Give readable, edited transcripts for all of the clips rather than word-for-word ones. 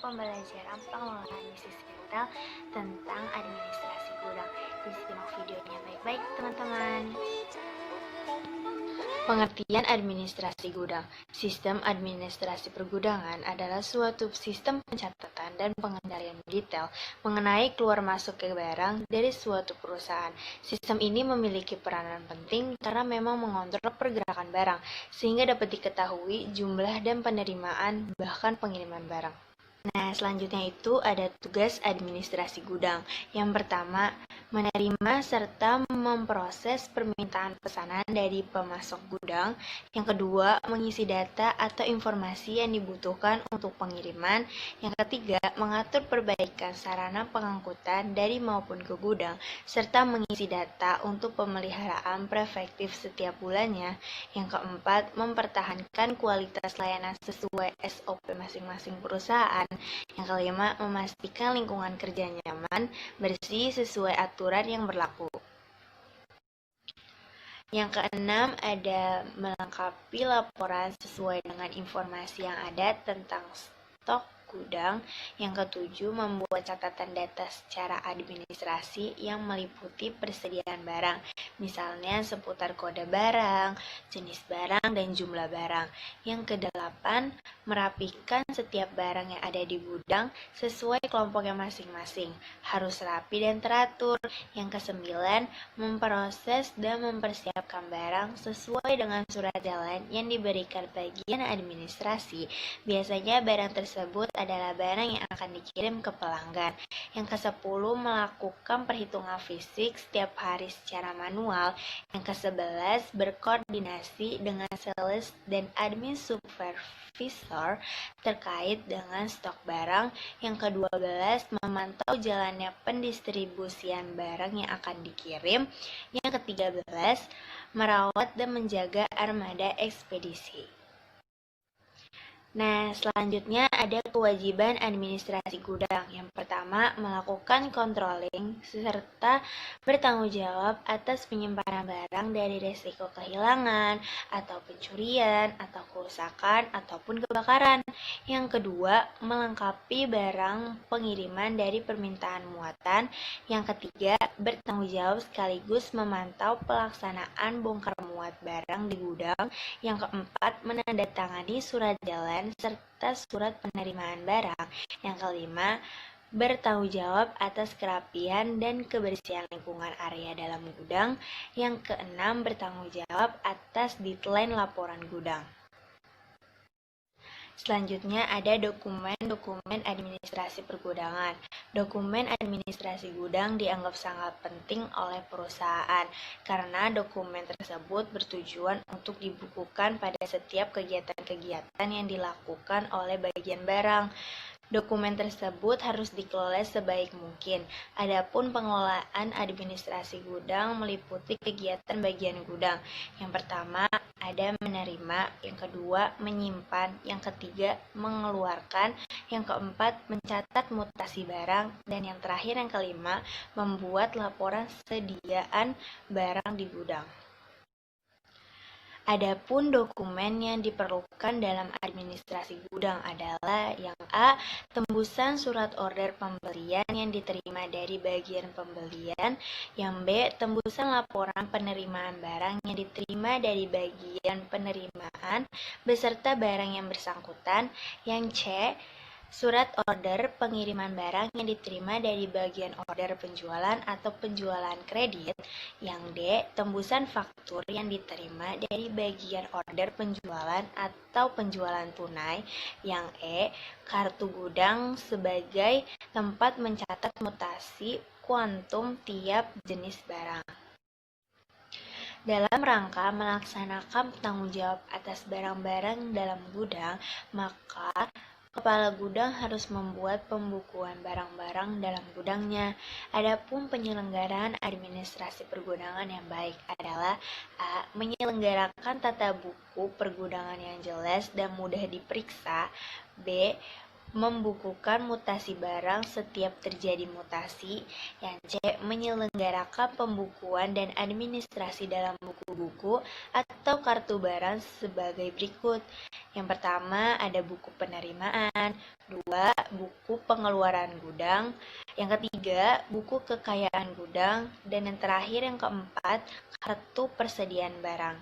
pembelajaran pengelolaan bisnis retail tentang administrasi gudang. Disimak videonya baik-baik teman-teman. Pengertian administrasi gudang. Sistem administrasi pergudangan adalah suatu sistem pencatatan dan pengendalian detail mengenai keluar masuk ke barang dari suatu perusahaan. Sistem ini memiliki peranan penting karena memang mengontrol pergerakan barang, sehingga dapat diketahui jumlah dan penerimaan bahkan pengiriman barang. Nah, selanjutnya itu ada tugas administrasi gudang. Yang pertama, menerima serta memproses permintaan pesanan dari pemasok gudang. Yang kedua, mengisi data atau informasi yang dibutuhkan untuk pengiriman. Yang ketiga, mengatur perbaikan sarana pengangkutan dari maupun ke gudang, serta mengisi data untuk pemeliharaan preventif setiap bulannya. Yang keempat, mempertahankan kualitas layanan sesuai SOP masing-masing perusahaan. Yang kelima, memastikan lingkungan kerja nyaman, bersih, sesuai aturan yang berlaku. Yang keenam, ada melengkapi laporan sesuai dengan informasi yang ada tentang stok gudang. Yang ketujuh, membuat catatan data secara administrasi yang meliputi persediaan barang, misalnya seputar kode barang, jenis barang, dan jumlah barang. Yang kedelapan, merapikan setiap barang yang ada di gudang sesuai kelompoknya masing-masing, harus rapi dan teratur. Yang kesembilan, memproses dan mempersiapkan barang sesuai dengan surat jalan yang diberikan bagian administrasi. Biasanya barang tersebut adalah barang yang akan dikirim ke pelanggan. Yang ke-10, melakukan perhitungan fisik setiap hari secara manual. Yang ke-11, berkoordinasi dengan sales dan admin supervisor terkait dengan stok barang. Yang ke-12, memantau jalannya pendistribusian barang yang akan dikirim. Yang ke-13, merawat dan menjaga armada ekspedisi. Nah, selanjutnya ada kewajiban administrasi gudang. Yang pertama, melakukan controlling serta bertanggung jawab atas penyimpanan barang dari risiko kehilangan atau pencurian atau kerusakan ataupun kebakaran. Yang kedua, melengkapi barang pengiriman dari permintaan muatan. Yang ketiga, bertanggung jawab sekaligus memantau pelaksanaan bongkar muat barang di gudang. Yang keempat, menandatangani surat jalan serta surat penerimaan barang. Yang kelima, bertanggung jawab atas kerapian dan kebersihan lingkungan area dalam gudang. Yang keenam, bertanggung jawab atas deadline laporan gudang. Selanjutnya ada dokumen administrasi pergudangan. Dokumen administrasi gudang dianggap sangat penting oleh perusahaan karena dokumen tersebut bertujuan untuk dibukukan pada setiap kegiatan-kegiatan yang dilakukan oleh bagian barang. Dokumen tersebut harus dikelola sebaik mungkin. Adapun pengelolaan administrasi gudang meliputi kegiatan bagian gudang. Yang pertama, ada menerima, yang kedua, menyimpan, yang ketiga, mengeluarkan, yang keempat, mencatat mutasi barang, dan yang terakhir, yang kelima, membuat laporan sediaan barang di gudang. Adapun dokumen yang diperlukan dalam administrasi gudang adalah yang A, tembusan surat order pembelian yang diterima dari bagian pembelian. Yang B, tembusan laporan penerimaan barang yang diterima dari bagian penerimaan beserta barang yang bersangkutan. Yang C, surat order pengiriman barang yang diterima dari bagian order penjualan atau penjualan kredit. Yang D, tembusan faktur yang diterima dari bagian order penjualan atau penjualan tunai. Yang E, kartu gudang sebagai tempat mencatat mutasi kuantum tiap jenis barang. Dalam rangka melaksanakan tanggung jawab atas barang-barang dalam gudang, maka kepala gudang harus membuat pembukuan barang-barang dalam gudangnya. Adapun penyelenggaraan administrasi pergudangan yang baik adalah A, menyelenggarakan tata buku pergudangan yang jelas dan mudah diperiksa. B, membukukan mutasi barang setiap terjadi mutasi. Yang C, menyelenggarakan pembukuan dan administrasi dalam buku buku atau kartu barang sebagai berikut. Yang pertama ada buku penerimaan, dua buku pengeluaran gudang, yang ketiga buku kekayaan gudang, dan yang terakhir yang keempat kartu persediaan barang.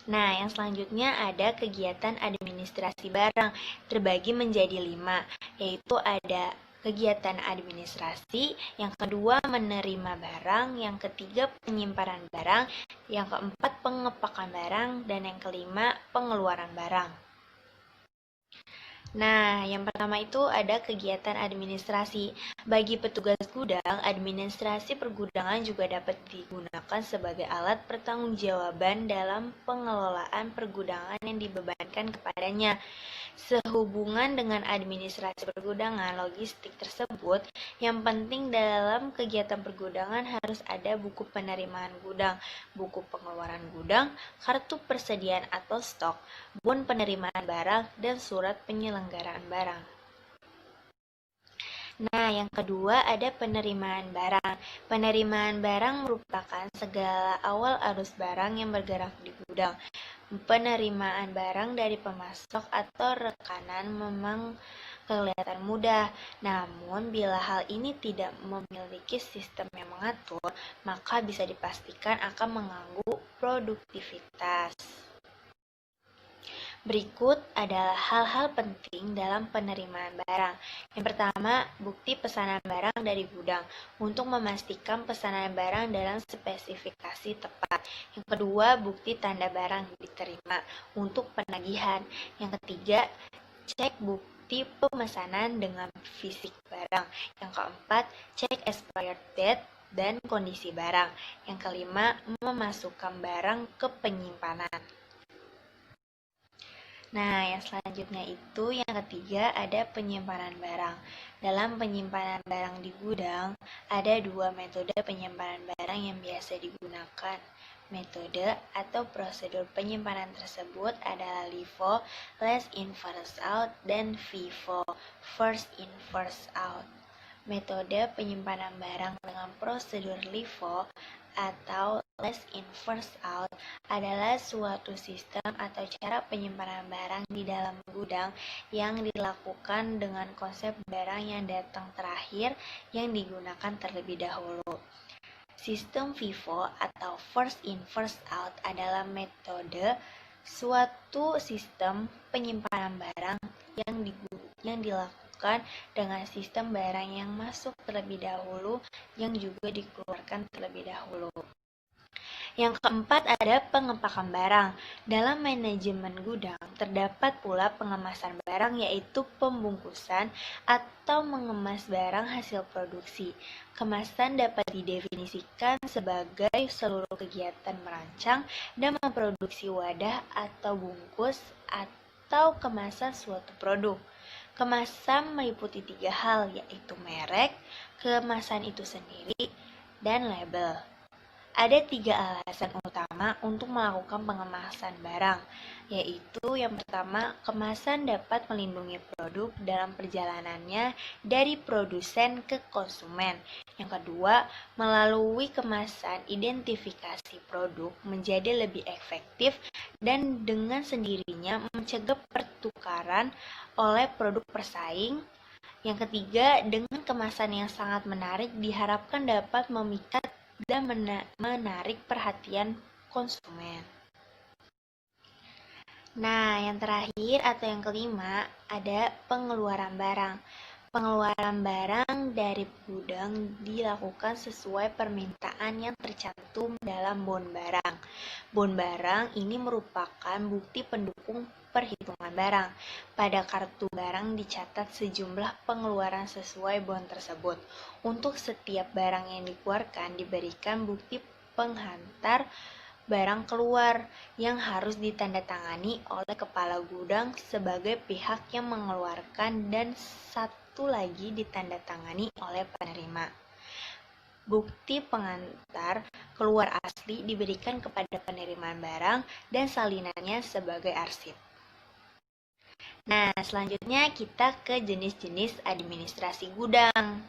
Nah, yang selanjutnya ada kegiatan administrasi barang, terbagi menjadi 5, yaitu ada kegiatan administrasi, yang kedua menerima barang, yang ketiga penyimpanan barang, yang keempat pengepakan barang, dan yang kelima pengeluaran barang. Nah, yang pertama itu ada kegiatan administrasi. Bagi petugas gudang, administrasi pergudangan juga dapat digunakan sebagai alat pertanggungjawaban dalam pengelolaan pergudangan yang dibebankan kepadanya. Sehubungan dengan administrasi pergudangan logistik tersebut, yang penting dalam kegiatan pergudangan harus ada buku penerimaan gudang, buku pengeluaran gudang, kartu persediaan atau stok, bon penerimaan barang, dan surat penyelenggaraan barang. Nah, yang kedua ada penerimaan barang. Penerimaan barang merupakan segala awal arus barang yang bergerak di gudang. Penerimaan barang dari pemasok atau rekanan memang kelihatan mudah, namun bila hal ini tidak memiliki sistem yang mengatur, maka bisa dipastikan akan mengganggu produktivitas. Berikut adalah hal-hal penting dalam penerimaan barang. Yang pertama, bukti pesanan barang dari gudang untuk memastikan pesanan barang dalam spesifikasi tepat. Yang kedua, bukti tanda barang diterima untuk penagihan. Yang ketiga, cek bukti pemesanan dengan fisik barang. Yang keempat, cek expired date dan kondisi barang. Yang kelima, memasukkan barang ke penyimpanan. Nah, yang selanjutnya itu yang ketiga ada penyimpanan barang. Dalam penyimpanan barang di gudang, ada dua metode penyimpanan barang yang biasa digunakan. Metode atau prosedur penyimpanan tersebut adalah LIFO, last in first out, dan FIFO, first in first out. Metode penyimpanan barang dengan prosedur LIFO atau last in first out adalah suatu sistem atau cara penyimpanan barang di dalam gudang yang dilakukan dengan konsep barang yang datang terakhir yang digunakan terlebih dahulu. Sistem FIFO atau first in first out adalah metode suatu sistem penyimpanan barang yang dilakukan dengan sistem barang yang masuk terlebih dahulu yang juga dikeluarkan terlebih dahulu. Yang keempat ada pengepakan barang. Dalam manajemen gudang terdapat pula pengemasan barang, yaitu pembungkusan atau mengemas barang hasil produksi. Kemasan dapat didefinisikan sebagai seluruh kegiatan merancang dan memproduksi wadah atau bungkus atau kemasan suatu produk. Kemasan meliputi 3 hal, yaitu merek, kemasan itu sendiri, dan label. Ada 3 alasan utama untuk melakukan pengemasan barang, yaitu yang pertama, kemasan dapat melindungi produk dalam perjalanannya dari produsen ke konsumen. Yang kedua, melalui kemasan identifikasi produk menjadi lebih efektif dan dengan sendirinya mencegah pertukaran oleh produk persaing. Yang ketiga, dengan kemasan yang sangat menarik diharapkan dapat memikat dan menarik perhatian konsumen. Nah, yang terakhir atau yang kelima ada pengeluaran barang. Pengeluaran barang dari gudang dilakukan sesuai permintaan yang tercantum dalam bon barang. Bon barang ini merupakan bukti pendukung perhitungan barang. Pada kartu barang dicatat sejumlah pengeluaran sesuai bon tersebut. Untuk setiap barang yang dikeluarkan diberikan bukti penghantar barang keluar yang harus ditandatangani oleh kepala gudang sebagai pihak yang mengeluarkan dan satu lagi ditandatangani oleh penerima. Bukti pengantar keluar asli diberikan kepada penerimaan barang dan salinannya sebagai arsip. Nah, selanjutnya kita ke jenis-jenis administrasi gudang.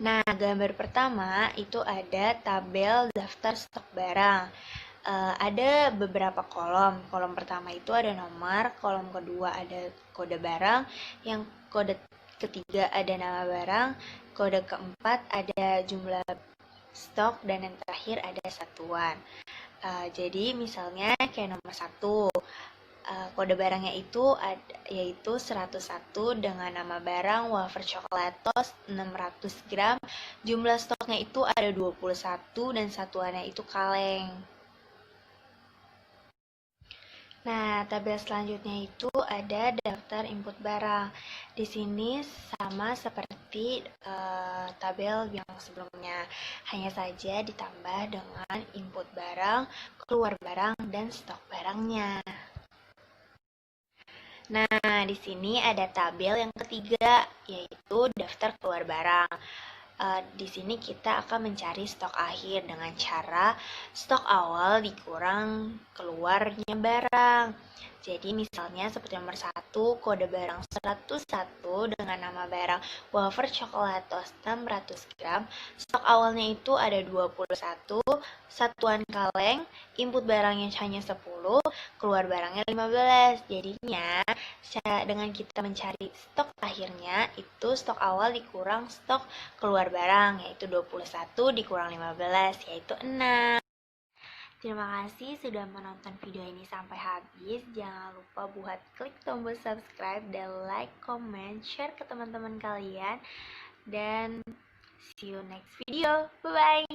Nah, gambar pertama itu ada tabel daftar stok barang. Ada beberapa kolom. Kolom pertama itu ada nomor, kolom kedua ada kode barang, yang kode ketiga ada nama barang, kode keempat ada jumlah stok, dan yang terakhir ada satuan. Jadi misalnya kayak nomor 1, kode barangnya itu yaitu 101 dengan nama barang wafer coklat toast 600 gram. Jumlah stoknya itu ada 21 dan satuannya itu kaleng. Nah, tabel selanjutnya itu ada daftar input barang. Di sini sama seperti tabel yang sebelumnya, hanya saja ditambah dengan input barang, keluar barang, dan stok barangnya. Nah, di sini ada tabel yang ketiga, yaitu daftar keluar barang. Di sini kita akan mencari stok akhir dengan cara stok awal dikurang keluarnya barang. Jadi misalnya seperti nomor 1, kode barang 101 dengan nama barang wafer coklat toast 600 gram. Stok awalnya itu ada 21, satuan kaleng, input barangnya hanya 10, keluar barangnya 15. Jadinya dengan kita mencari stok akhirnya itu stok awal dikurang stok keluar barang, yaitu 21 dikurang 15, yaitu 6. Terima kasih sudah menonton video ini sampai habis. Jangan lupa buat klik tombol subscribe dan like, comment, share ke teman-teman kalian. Dan see you next video. Bye-bye.